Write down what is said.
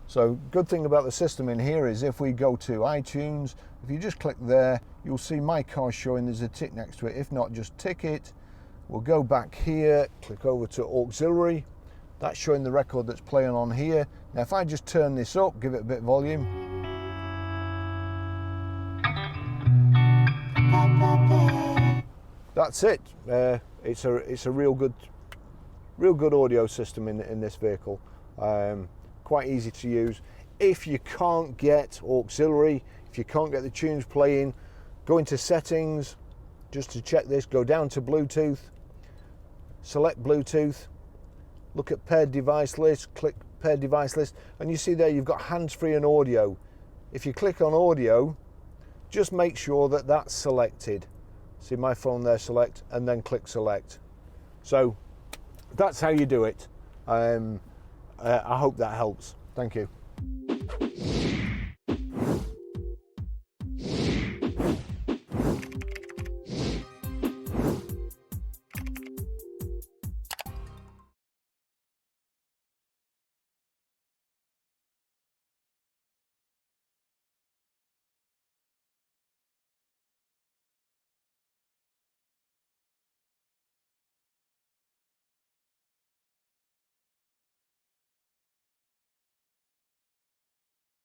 So good thing about the system in here is if we go to iTunes, if you just click there, you'll see my car showing, there's a tick next to it. If not, just tick it. We'll go back here, click over to auxiliary. That's showing the record that's playing on here. Now if I just turn this up, give it a bit of volume. That's it. It's a real good audio system in this vehicle. Quite easy to use. If you can't get auxiliary, if you can't get the tunes playing, go into settings, just to check this, go down to Bluetooth, select Bluetooth, look at paired device list, click paired device list, and you see there you've got hands-free and audio. If you click on audio, just make sure that that's selected. See my phone there, select, and then click select. So that's how you do it. I hope that helps. Thank you.